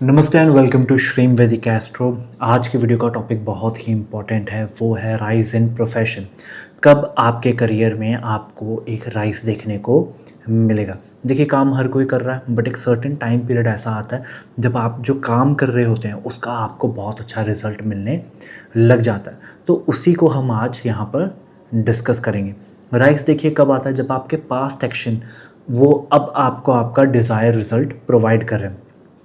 नमस्ते and welcome to श्रीम वैदिक astro. आज की वीडियो का टॉपिक बहुत ही इम्पॉर्टेंट है, वो है राइज इन प्रोफेशन। कब आपके करियर में आपको एक राइज देखने को मिलेगा। देखिए, काम हर कोई कर रहा है, बट एक सर्टेन टाइम पीरियड ऐसा आता है जब आप जो काम कर रहे होते हैं उसका आपको बहुत अच्छा रिजल्ट मिलने लग जाता है। तो उसी को हम आज यहाँ पर डिस्कस करेंगे। राइज देखिए कब आता है, जब आपके पास्ट एक्शन वो अब आपको आपका डिज़ायर रिजल्ट प्रोवाइड कर रहे हैं,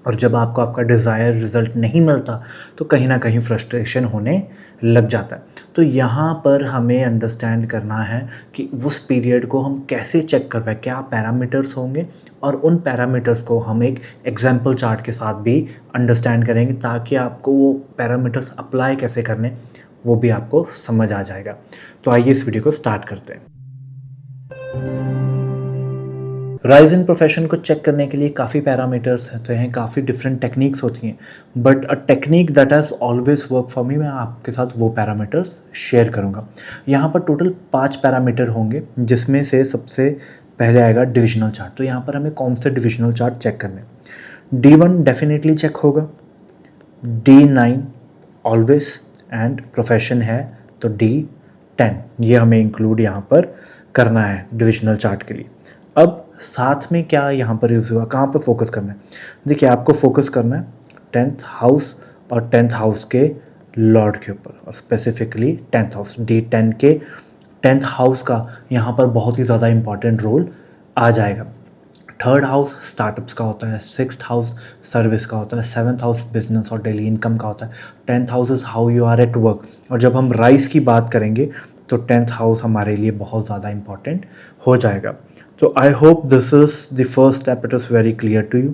और जब आपको आपका डिज़ायर रिज़ल्ट नहीं मिलता तो कहीं ना कहीं फ्रस्ट्रेशन होने लग जाता है। तो यहाँ पर हमें अंडरस्टैंड करना है कि उस पीरियड को हम कैसे चेक कर पाए, क्या पैरामीटर्स होंगे, और उन पैरामीटर्स को हम एक एग्जाम्पल चार्ट के साथ भी अंडरस्टैंड करेंगे ताकि आपको वो पैरामीटर्स अप्लाई कैसे करने वो भी आपको समझ आ जाएगा। तो आइए इस वीडियो को स्टार्ट करते हैं। राइज इन प्रोफेशन को चेक करने के लिए काफ़ी पैरामीटर्स होते हैं, काफ़ी डिफरेंट टेक्निक्स होती हैं, but a technique that has always work for me, मैं आपके साथ वो पैरामीटर्स शेयर करूँगा। यहाँ पर टोटल 5 पैरामीटर होंगे, जिसमें से सबसे पहले आएगा डिविजनल चार्ट। तो यहाँ पर हमें कौन से डिविजनल चार्ट चेक करने हैं। D1 डेफिनेटली चेक होगा, D9 ऑलवेज, एंड प्रोफेशन है तो D10, ये हमें इंक्लूड यहाँ पर करना है डिविजनल चार्ट के लिए। अब साथ में क्या यहाँ पर यूज़ हुआ, कहाँ पर फोकस करना है। देखिए, आपको फोकस करना है 10th हाउस और 10th हाउस के लॉर्ड के ऊपर, और स्पेसिफिकली 10th हाउस, D10 के 10th हाउस का यहाँ पर बहुत ही ज़्यादा इंपॉर्टेंट रोल आ जाएगा। 3rd हाउस स्टार्टअप्स का होता है, 6th हाउस सर्विस का होता है, 7th हाउस बिजनेस और डेली इनकम का होता है, 10th house is how you are at work. और जब हम राइज की बात करेंगे तो 10th हाउस हमारे लिए बहुत ज़्यादा इंपॉर्टेंट हो जाएगा। तो I hope this is the first step, it is very clear to you.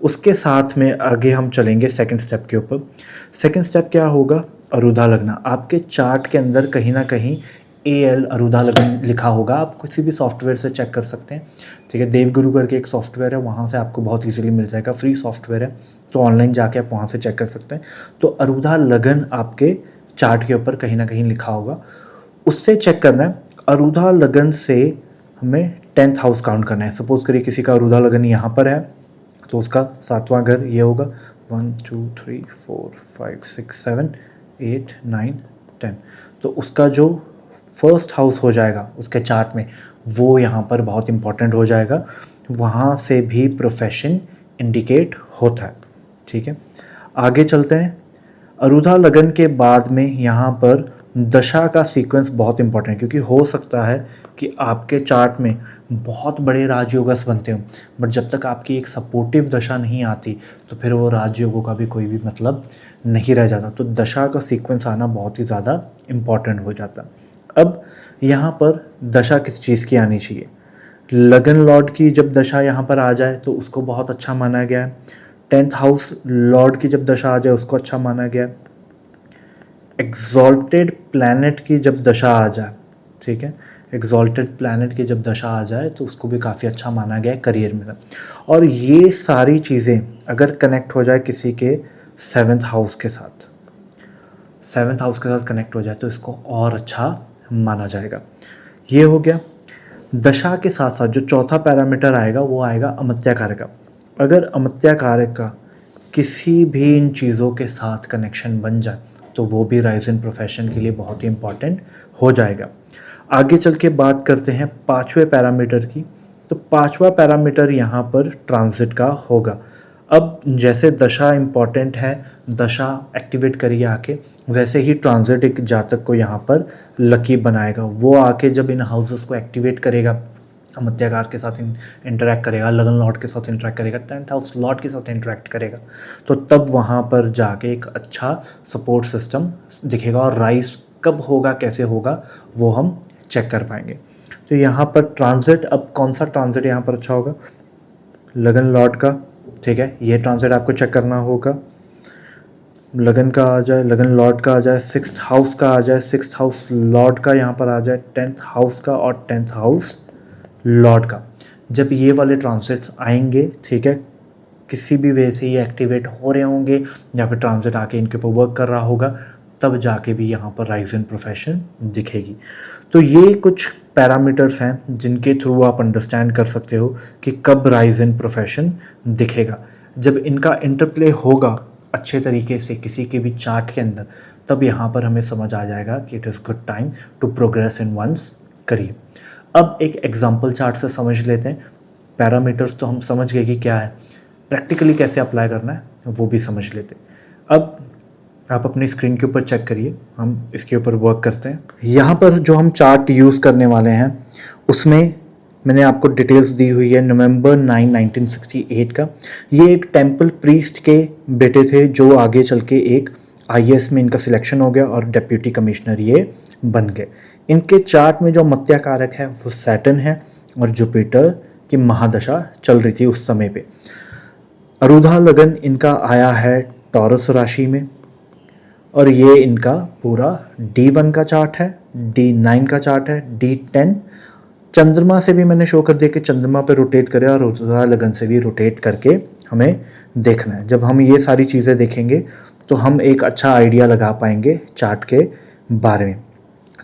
उसके साथ में आगे हम चलेंगे सेकंड स्टेप के ऊपर। सेकंड स्टेप क्या होगा, अरुधा लगना। आपके चार्ट के अंदर कहीं ना कहीं AL अरुधा लगन लिखा होगा, आप किसी भी सॉफ्टवेयर से चेक कर सकते हैं। ठीक है, देवगुरु करके एक सॉफ्टवेयर है, वहाँ से आपको बहुत इजीली मिल जाएगा, फ्री सॉफ्टवेयर है, तो ऑनलाइन जाके आप वहाँ से चेक कर सकते हैं। तो अरुधा लगन आपके चार्ट के ऊपर कहीं ना कहीं लिखा होगा, उससे चेक करना है। अरुधा लगन से हमें 10th हाउस काउंट करना है। सपोज करिए किसी का अरुधा लगन यहाँ पर है, तो उसका 7वां घर ये होगा, 1 2 3 4 5 6 7 8 9 10। तो उसका जो फर्स्ट हाउस हो जाएगा उसके चार्ट में, वो यहाँ पर बहुत इंपॉर्टेंट हो जाएगा, वहाँ से भी प्रोफेशन इंडिकेट होता है। ठीक है, आगे चलते हैं। अरुधा लगन के बाद में यहाँ पर दशा का सीक्वेंस बहुत इंपॉर्टेंट है, क्योंकि हो सकता है कि आपके चार्ट में बहुत बड़े राजयोगस बनते हो, बट जब तक आपकी एक सपोर्टिव दशा नहीं आती तो फिर वो राजयोगों का भी कोई भी मतलब नहीं रह जाता। तो दशा का सीक्वेंस आना बहुत ही ज़्यादा इम्पॉर्टेंट हो जाता। अब यहाँ पर दशा किस चीज़ की आनी चाहिए। लगन लॉर्ड की जब दशा यहाँ पर आ जाए तो उसको बहुत अच्छा माना गया है। 10th हाउस लॉर्ड की जब दशा आ जाए उसको अच्छा माना गया है। एग्जॉल्टेड प्लैनेट की जब दशा आ जाए, ठीक है, एग्जॉल्टेड प्लैनेट की जब दशा आ जाए तो उसको भी काफ़ी अच्छा माना गया है करियर में। और ये सारी चीज़ें अगर कनेक्ट हो जाए किसी के 7th हाउस के साथ, 7th हाउस के साथ कनेक्ट हो जाए तो इसको और अच्छा माना जाएगा। ये हो गया। दशा के साथ साथ जो चौथा पैरामीटर आएगा वो आएगा अमत्या कारक का। अगर अमत्या कारक का किसी भी इन चीज़ों के साथ कनेक्शन बन जाए तो वो भी राइज इन प्रोफेशन के लिए बहुत ही इंपॉर्टेंट हो जाएगा। आगे चल के बात करते हैं 5वें पैरामीटर की। तो 5वां पैरामीटर यहाँ पर ट्रांजिट का होगा। अब जैसे दशा इम्पॉर्टेंट है, दशा एक्टिवेट करिए आके, वैसे ही ट्रांजिट एक जातक को यहाँ पर लकी बनाएगा। वो आके जब इन हाउसेस को एक्टिवेट करेगा, मध्याकार के साथ इंटरेक्ट करेगा, लगन लॉर्ड के साथ इंटरेक्ट करेगा, 10th हाउस लॉर्ड के साथ इंटरेक्ट करेगा, तो तब वहाँ पर जाके एक अच्छा सपोर्ट सिस्टम दिखेगा। और राइज कब होगा, कैसे होगा, वो हम चेक कर पाएंगे। तो यहाँ पर ट्रांजिट, अब कौन सा ट्रांजिट यहाँ पर अच्छा होगा, लगन लॉर्ड का। ठीक है, ये ट्रांजिट आपको चेक करना होगा। लगन का आ जाए, लगन लॉर्ड का आ जाए, 6th हाउस का आ जाए, 6th हाउस लॉर्ड का यहाँ पर आ जाए, 10th हाउस का और 10th हाउस लॉर्ड का। जब ये वाले ट्रांजिट्स आएंगे, ठीक है, किसी भी वे से ये एक्टिवेट हो रहे होंगे या फिर ट्रांजिट आके इनके ऊपर वर्क कर रहा होगा, तब जाके भी यहाँ पर राइज इन प्रोफेशन दिखेगी। तो ये कुछ पैरामीटर्स हैं जिनके थ्रू आप अंडरस्टैंड कर सकते हो कि कब राइज इन प्रोफेशन दिखेगा। जब इनका इंटरप्ले होगा अच्छे तरीके से किसी के भी चार्ट के अंदर, तब यहाँ पर हमें समझ आ जाएगा कि it is good time to progress in one's career. अब एक एग्जाम्पल चार्ट से समझ लेते हैं। पैरामीटर्स तो हम समझ गए कि क्या है, प्रैक्टिकली कैसे अप्लाई करना है वो भी समझ लेते हैं। अब आप अपनी स्क्रीन के ऊपर चेक करिए, हम इसके ऊपर वर्क करते हैं। यहाँ पर जो हम चार्ट यूज़ करने वाले हैं उसमें मैंने आपको डिटेल्स दी हुई है नवंबर 9, 1968 का। ये एक टेम्पल प्रीस्ट के बेटे थे जो आगे चल के एक आईएएस में इनका सिलेक्शन हो गया और डिप्टी कमिश्नर ये बन गए। इनके चार्ट में जो मत्या कारक है वो सैटर्न है और जुपिटर की महादशा चल रही थी उस समय पे। अरुधा लगन इनका आया है टॉरस राशि में और ये इनका पूरा D1 का चार्ट है, D9 का चार्ट है, D10 चंद्रमा से भी मैंने शो कर दिया कि चंद्रमा पे रोटेट करें और अरुधा लगन से भी रोटेट करके हमें देखना है। जब हम ये सारी चीज़ें देखेंगे तो हम एक अच्छा आइडिया लगा पाएंगे चार्ट के बारे में।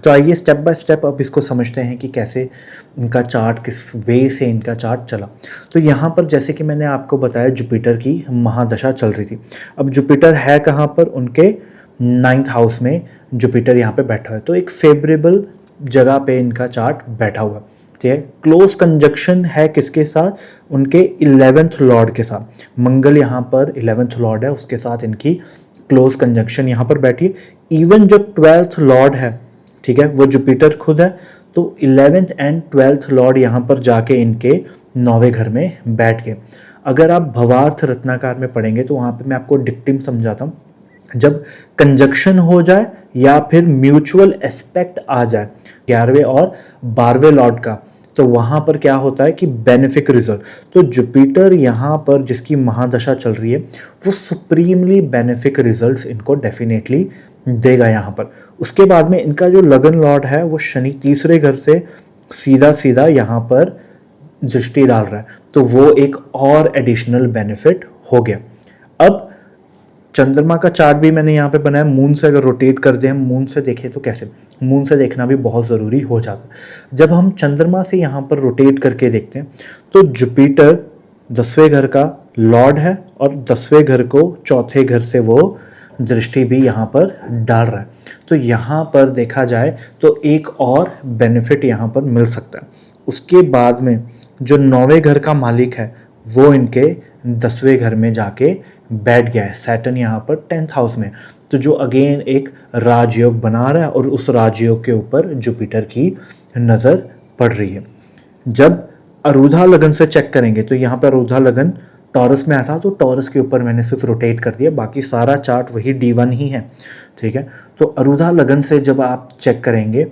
तो आइए स्टेप बाय स्टेप अब इसको समझते हैं कि कैसे इनका चार्ट, किस वे से इनका चार्ट चला। तो यहाँ पर जैसे कि मैंने आपको बताया जुपिटर की महादशा चल रही थी। अब जुपिटर है कहाँ पर, उनके 9th हाउस में जुपिटर यहाँ पे बैठा है, तो एक फेवरेबल जगह पे इनका चार्ट बैठा हुआ है। ठीक है, क्लोज कंजक्शन है किसके साथ, उनके 11th लॉर्ड के साथ। मंगल यहाँ पर 11th लॉर्ड है, उसके साथ इनकी क्लोज कंजक्शन यहाँ पर बैठी है। इवन जो 12th लॉर्ड है, ठीक है, वो जुपिटर खुद है, तो 11th एंड 12th लॉर्ड यहाँ पर जाके इनके 9वें घर में बैठ गए। अगर आप भवार्थ रत्नाकर में पढ़ेंगे तो वहाँ पे मैं आपको डिक्टिम समझाता हूँ। जब कंजक्शन हो जाए या फिर म्यूचुअल एस्पेक्ट आ जाए 11वें और 12वें लॉर्ड का, तो वहाँ पर क्या होता है कि बेनिफिक रिजल्ट। तो जुपिटर यहाँ पर जिसकी महादशा चल रही है वो सुप्रीमली बेनिफिक रिजल्ट्स इनको डेफिनेटली देगा यहाँ पर। उसके बाद में इनका जो लगन लॉर्ड है वो शनि 3रे घर से सीधा सीधा यहाँ पर दृष्टि डाल रहा है, तो वो एक और एडिशनल बेनिफिट हो गया। अब चंद्रमा का चार्ट भी मैंने यहाँ पे बनाया। मून से अगर रोटेट कर दें, हम मून से देखें तो कैसे, मून से देखना भी बहुत ज़रूरी हो जाता है। जब हम चंद्रमा से यहाँ पर रोटेट करके देखते हैं तो जुपिटर 10वें घर का लॉर्ड है और 10वें घर को 4थे घर से वो दृष्टि भी यहाँ पर डाल रहा है। तो यहाँ पर देखा जाए तो एक और बेनिफिट यहाँ पर मिल सकता है। उसके बाद में जो 9वें घर का मालिक है वो इनके 10वें घर में जाके बैठ गया है, सैटर्न यहाँ पर 10th हाउस में, तो जो अगेन एक राजयोग बना रहा है और उस राजयोग के ऊपर जुपिटर की नज़र पड़ रही है। जब अरुधा लगन से चेक करेंगे तो यहाँ पर अरुधा लगन टॉरस में आया था, तो टॉरस के ऊपर मैंने सिर्फ रोटेट कर दिया, बाकी सारा चार्ट वही D1 ही है। ठीक है, तो अरुधा लगन से जब आप चेक करेंगे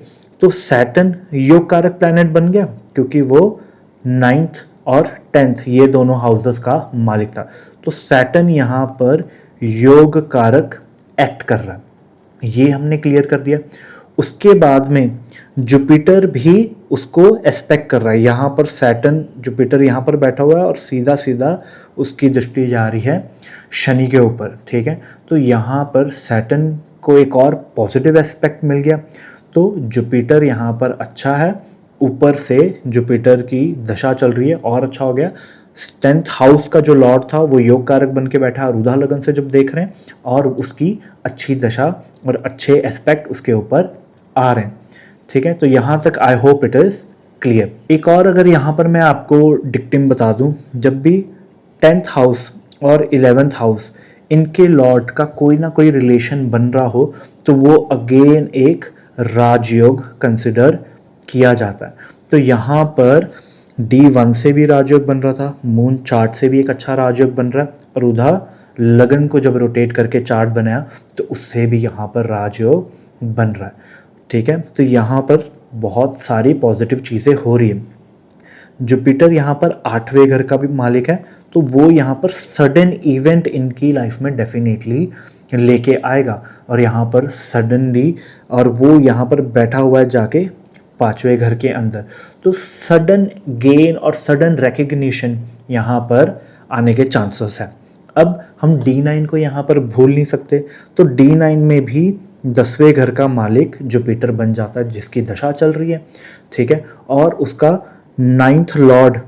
तो सैटर्न योग कारक प्लैनेट बन गया क्योंकि वो 9th और 10th ये दोनों हाउसेस का मालिक था। तो सैटर्न यहाँ पर योग कारक एक्ट कर रहा है, ये हमने क्लियर कर दिया। उसके बाद में जुपिटर भी उसको एस्पेक्ट कर रहा है। यहाँ पर सैटर्न जुपिटर यहाँ पर बैठा हुआ है और सीधा सीधा उसकी दृष्टि जा रही है शनि के ऊपर। ठीक है, तो यहाँ पर सैटर्न को एक और पॉजिटिव एस्पेक्ट मिल गया, तो जुपिटर यहाँ पर अच्छा है। ऊपर से जुपिटर की दशा चल रही है और अच्छा हो गया। 10th हाउस का जो लॉर्ड था वो योग कारक बन के बैठा अरुधा लगन से जब देख रहे हैं और उसकी अच्छी दशा और अच्छे एस्पेक्ट उसके ऊपर आ रहे हैं। ठीक है, तो यहाँ तक I hope it is clear. एक और अगर यहाँ पर मैं आपको डिक्टिम बता दूँ, जब भी 10th हाउस और 11th हाउस इनके लॉर्ड का कोई ना कोई रिलेशन बन रहा हो तो वो अगेन एक राजयोग कंसिडर किया जाता है। तो यहाँ पर D1 से भी राजयोग बन रहा था, मून चार्ट से भी एक अच्छा राजयोग बन रहा है, अरुधा लगन को जब रोटेट करके चार्ट बनाया तो उससे भी यहाँ पर राजयोग बन रहा है। ठीक है, तो यहाँ पर बहुत सारी पॉजिटिव चीज़ें हो रही हैं। जुपिटर यहाँ पर 8वें घर का भी मालिक है, तो वो यहाँ पर सडन इवेंट इनकी लाइफ में डेफिनेटली लेके आएगा और यहाँ पर सडनली, और वो यहाँ पर बैठा हुआ है जाके 5वें घर के अंदर, तो सडन गेन और सडन रिकग्निशन यहाँ पर आने के चांसेस है। अब हम D9 को यहाँ पर भूल नहीं सकते, तो D9 में भी 10वें घर का मालिक जुपिटर बन जाता है जिसकी दशा चल रही है। ठीक है, और उसका 9th लॉर्ड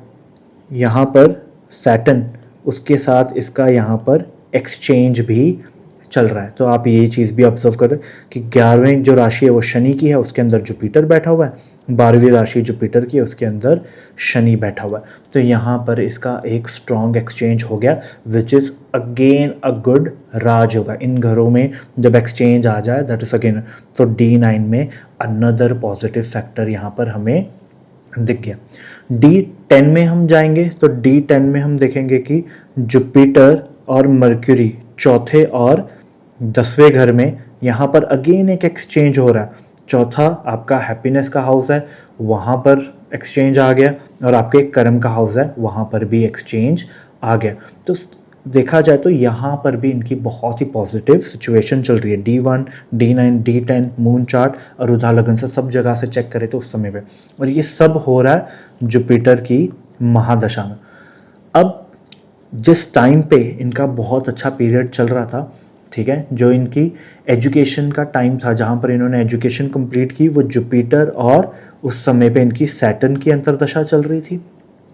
यहाँ पर सैटर्न उसके साथ इसका यहाँ पर एक्सचेंज भी चल रहा है। तो आप ये चीज़ भी ऑब्जर्व करें कि 11वीं जो राशि है वो शनि की है, उसके अंदर जुपिटर बैठा हुआ है, 12वीं राशि जुपिटर की है, उसके अंदर शनि बैठा हुआ है। तो यहाँ पर इसका एक स्ट्रॉन्ग एक्सचेंज हो गया, which is again a good Rajyog. इन घरों में जब एक्सचेंज आ जाए दैट इज़ अगेन, तो D9 में अनदर पॉजिटिव फैक्टर यहाँ पर हमें दिख गया। D10 में हम जाएंगे तो D10 में हम देखेंगे कि जुपिटर और मर्क्यूरी चौथे और 10वें घर में यहाँ पर अगेन एक एक्सचेंज हो रहा है। चौथा आपका हैप्पीनेस का हाउस है, वहाँ पर एक्सचेंज आ गया, और आपके कर्म का हाउस है, वहाँ पर भी एक्सचेंज आ गया। तो देखा जाए तो यहाँ पर भी इनकी बहुत ही पॉजिटिव सिचुएशन चल रही है। D1, D9, D10, moon chart और रुधा लगन से सब जगह से चेक करें तो उस समय पे, और ये सब हो रहा है जुपिटर की महादशा में। अब जिस टाइम पे इनका बहुत अच्छा पीरियड चल रहा था, ठीक है, जो इनकी एजुकेशन का टाइम था, जहाँ पर इन्होंने एजुकेशन कंप्लीट की, वो जुपिटर और उस समय पे इनकी सैटर्न की अंतर्दशा चल रही थी।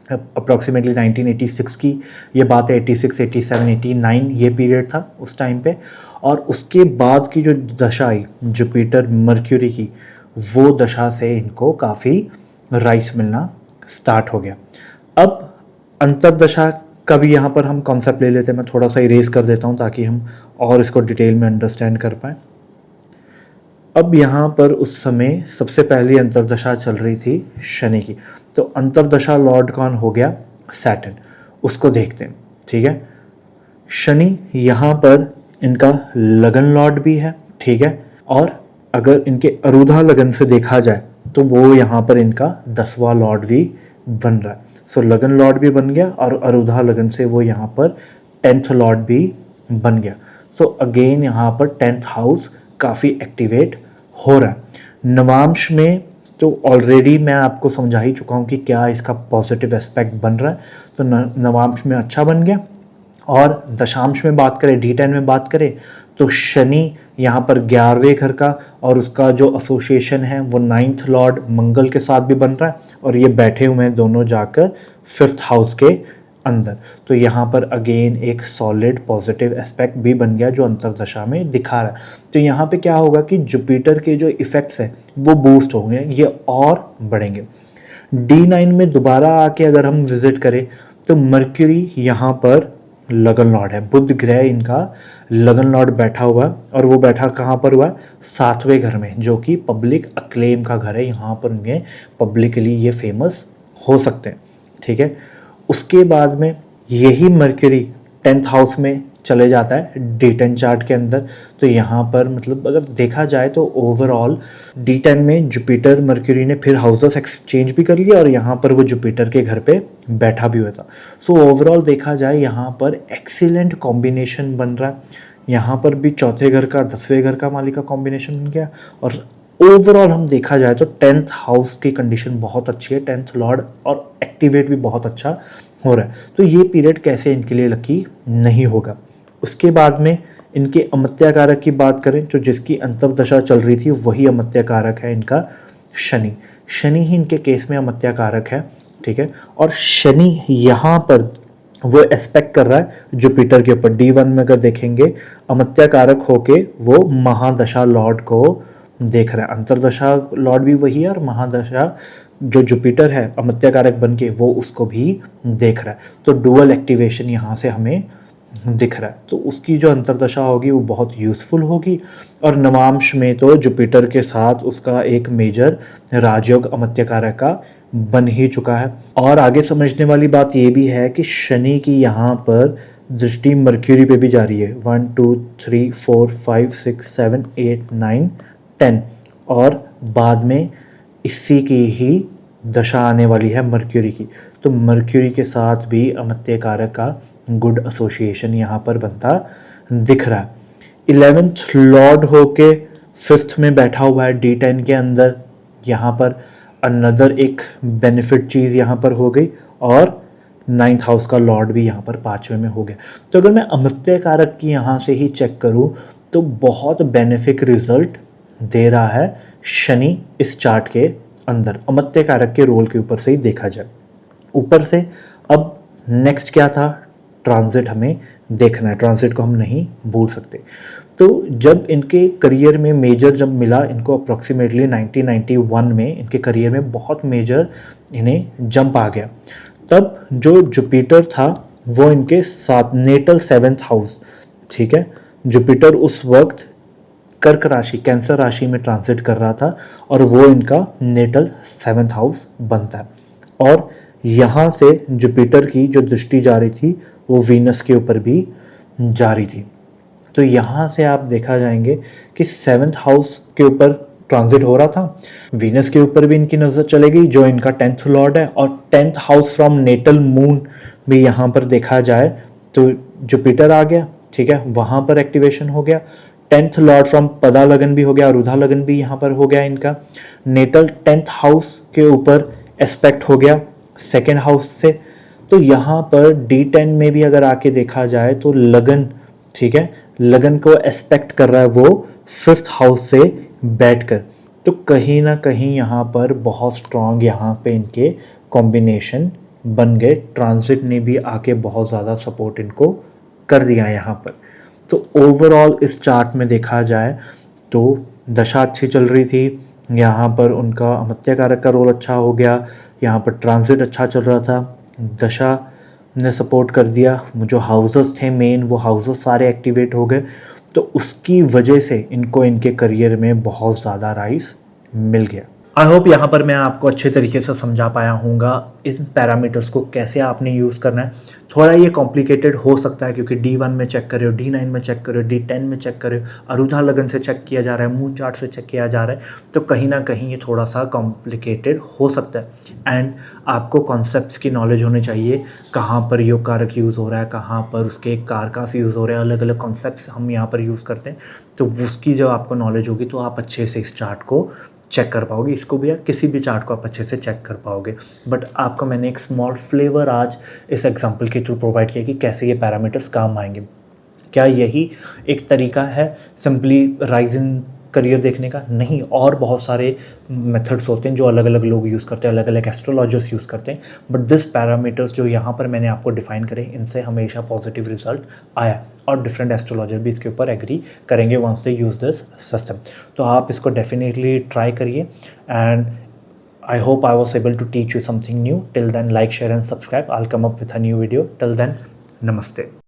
अप्रॉक्सीमेटली 1986 की ये बात है, 86, 87, 89 ये पीरियड था उस टाइम पे। और उसके बाद की जो दशा आई जुपिटर मर्क्यूरी की, वो दशा से इनको काफ़ी राइस मिलना स्टार्ट हो गया। अब अंतर्दशा का भी यहाँ पर हम कॉन्सेप्ट ले लेते हैं। मैं थोड़ा सा इरेज कर देता हूँ ताकि हम और इसको डिटेल में अंडरस्टैंड कर पाएँ। अब यहाँ पर उस समय सबसे पहली अंतर्दशा चल रही थी शनि की, तो अंतर्दशा लॉर्ड कौन हो गया? सैटर्न। उसको देखते हैं, ठीक है। शनि यहाँ पर इनका लगन लॉर्ड भी है, ठीक है, और अगर इनके अरुधा लगन से देखा जाए तो वो यहाँ पर इनका 10वां लॉर्ड भी बन रहा है। सो लगन लॉर्ड भी बन गया और अरुधा लगन से वो यहाँ पर 10th लॉर्ड भी बन गया। सो अगेन यहाँ पर 10th हाउस काफ़ी एक्टिवेट हो रहा है। नवांश में तो ऑलरेडी मैं आपको समझा ही चुका हूँ कि क्या इसका पॉजिटिव एस्पेक्ट बन रहा है। तो नवांश में अच्छा बन गया। और दशांश में बात करें, D10 में बात करें, तो शनि यहाँ पर 11वें घर का और उसका जो एसोसिएशन है वो 9th लॉर्ड मंगल के साथ भी बन रहा है, और ये बैठे हुए हैं दोनों जाकर 5th हाउस के अंदर। तो यहाँ पर अगेन एक सॉलिड पॉजिटिव एस्पेक्ट भी बन गया जो अंतर्दशा में दिखा रहा है। तो यहाँ पे क्या होगा कि जुपिटर के जो इफेक्ट्स हैं वो बूस्ट होंगे, ये और बढ़ेंगे। D9 में दोबारा आके अगर हम विजिट करें तो मर्क्यूरी यहाँ पर लगन लॉर्ड है, बुध ग्रह इनका लगन लॉर्ड बैठा हुआ है, और वो बैठा कहाँ पर हुआ? 7वें घर में, जो कि पब्लिक अक्लेम का घर है। यहाँ पर उन्हें पब्लिकली ये फेमस हो सकते हैं, ठीक है। उसके बाद में यही मर्क्यूरी 10th हाउस में चले जाता है D10 चार्ट के अंदर। तो यहाँ पर मतलब अगर देखा जाए तो ओवरऑल D10 में जुपिटर मर्क्यूरी ने फिर हाउसेस एक्सचेंज भी कर लिया, और यहाँ पर वो जुपिटर के घर पे बैठा भी हुआ था। सो ओवरऑल देखा जाए यहाँ पर एक्सीलेंट कॉम्बिनेशन बन रहा है। यहाँ पर भी चौथे घर का 10वें घर का मालिक का कॉम्बिनेशन बन गया, और ओवरऑल हम देखा जाए तो 10th हाउस की कंडीशन बहुत अच्छी है, 10th लॉर्ड और एक्टिवेट भी बहुत अच्छा हो रहा है। तो ये पीरियड कैसे इनके लिए लकी नहीं होगा। उसके बाद में इनके अमत्या कारक की बात करें तो जिसकी अंतर्दशा चल रही थी वही अमत्या कारक है इनका शनि। शनि ही इनके केस में अमत्या कारक है, ठीक है। और शनि यहाँ पर वो एस्पेक्ट कर रहा है जुपिटर के ऊपर। D1 में अगर देखेंगे अमत्या कारक होके वो महादशा लॉर्ड को देख रहा है। अंतर्दशा लॉर्ड भी वही है, और महादशा जो जुपिटर है अमत्या कारक बन के वो उसको भी देख रहा है। तो डुअल एक्टिवेशन यहाँ से हमें दिख रहा है। तो उसकी जो अंतर्दशा होगी वो बहुत यूज़फुल होगी। और नवांश में तो जुपिटर के साथ उसका एक मेजर राजयोग अमत्या कारक का बन ही चुका है। और आगे समझने वाली बात ये भी है कि शनि की यहाँ पर दृष्टि मर्क्यूरी पे भी जा रही है। 1 2 3 4 5 6 7 8 9 10, और बाद में इसी की ही दशा आने वाली है मर्क्यूरी की। तो मर्क्यूरी के साथ भी अमत्य कारक का गुड एसोसिएशन यहाँ पर बनता दिख रहा है। 11th लॉर्ड होके 5th में बैठा हुआ है D10 के अंदर। यहाँ पर अनदर एक बेनिफिट चीज़ यहाँ पर हो गई, और 9th हाउस का लॉर्ड भी यहाँ पर 5वें में हो गया। तो अगर मैं अमत्य कारक की यहाँ से ही चेक करूँ तो बहुत बेनिफिक रिजल्ट दे रहा है शनि इस चार्ट के अंदर, अमत्य कारक के रोल के ऊपर से ही देखा जाए। ऊपर से अब नेक्स्ट क्या था ट्रांजिट हमें देखना है, ट्रांजिट को हम नहीं भूल सकते। तो जब इनके करियर में मेजर जब मिला इनको अप्रॉक्सीमेटली 1991 में इनके करियर में बहुत मेजर इन्हें जंप आ गया, तब जो जुपिटर था वो इनके साथ नेटल 7th हाउस, ठीक है, जुपिटर उस वक्त कर्क राशि, कैंसर राशि में ट्रांजिट कर रहा था और वो इनका नेटल 7th हाउस बनता है। और यहाँ से जुपिटर की जो दृष्टि जा रही थी वो वीनस के ऊपर भी जा रही थी। तो यहाँ से आप देखा जाएंगे कि 7th हाउस के ऊपर ट्रांजिट हो रहा था, वीनस के ऊपर भी इनकी नज़र चलेगी जो इनका 10th लॉर्ड है, और 10th house from natal moon भी यहाँ पर देखा जाए तो जुपिटर आ गया, ठीक है, वहाँ पर एक्टिवेशन हो गया। 10th लॉर्ड फ्रॉम पदा लगन भी हो गया, रुधा लगन भी यहाँ पर हो गया इनका। नेटल 10th हाउस के ऊपर एस्पेक्ट हो गया 2nd हाउस से। तो यहाँ पर D10 में भी अगर आके देखा जाए तो लगन, ठीक है, लगन को एस्पेक्ट कर रहा है वो 5th हाउस से बैठकर। तो कहीं ना कहीं यहाँ पर बहुत स्ट्रॉन्ग यहाँ पे इनके कॉम्बिनेशन बन गए, ट्रांजिट ने भी आके बहुत ज़्यादा सपोर्ट इनको कर दिया यहाँ पर। तो ओवरऑल इस चार्ट में देखा जाए तो दशा अच्छी चल रही थी, यहाँ पर उनका अमत्य कारक का रोल अच्छा हो गया, यहाँ पर ट्रांजिट अच्छा चल रहा था, दशा ने सपोर्ट कर दिया, जो हाउसेस थे मेन वो हाउसेस सारे एक्टिवेट हो गए। तो उसकी वजह से इनको इनके करियर में बहुत ज़्यादा राइज मिल गया। आई होप यहाँ पर मैं आपको अच्छे तरीके से समझा पाया हूँगा इन पैरामीटर्स को कैसे आपने यूज़ करना है। थोड़ा ये कॉम्प्लिकेटेड हो सकता है क्योंकि D1 में चेक कर रहे हो, D9 में चेक कर रहे हो, D10 में चेक कर रहे हो, अरुधा लगन से चेक किया जा रहा है, मून चार्ट से चेक किया जा रहा है, तो कहीं ना कहीं ये थोड़ा सा कॉम्प्लिकेटेड हो सकता है। एंड आपको कॉन्सेप्ट्स की नॉलेज होनी चाहिए, कहाँ पर योग कारक यूज़ हो रहा है, कहाँ पर उसके कारकास यूज़ हो रहे हैं, अलग अलग कॉन्सेप्ट्स हम यहाँ पर यूज़ करते हैं। तो उसकी जब आपको नॉलेज होगी तो आप अच्छे से इस चार्ट को चेक कर पाओगे, इसको भी या किसी भी चार्ट को आप अच्छे से चेक कर पाओगे। बट आपको मैंने एक स्मॉल फ्लेवर आज इस एग्जांपल के थ्रू प्रोवाइड किया कि कैसे ये पैरामीटर्स काम आएंगे। क्या यही एक तरीका है सिंपली राइज इन करियर देखने का? नहीं, और बहुत सारे मेथड्स होते हैं जो अलग अलग लोग यूज़ करते हैं, अलग अलग एस्ट्रोलॉजर्स यूज़ करते हैं। बट दिस पैरामीटर्स जो यहाँ पर मैंने आपको डिफाइन करे, इनसे हमेशा पॉजिटिव रिजल्ट आया और डिफरेंट एस्ट्रोलॉजर भी इसके ऊपर एग्री करेंगे once they use this system. तो आप इसको डेफिनेटली ट्राई करिए and I hope I was able to teach you something new. Till then, like, share and subscribe. I'll come up with a new video. Till then, namaste.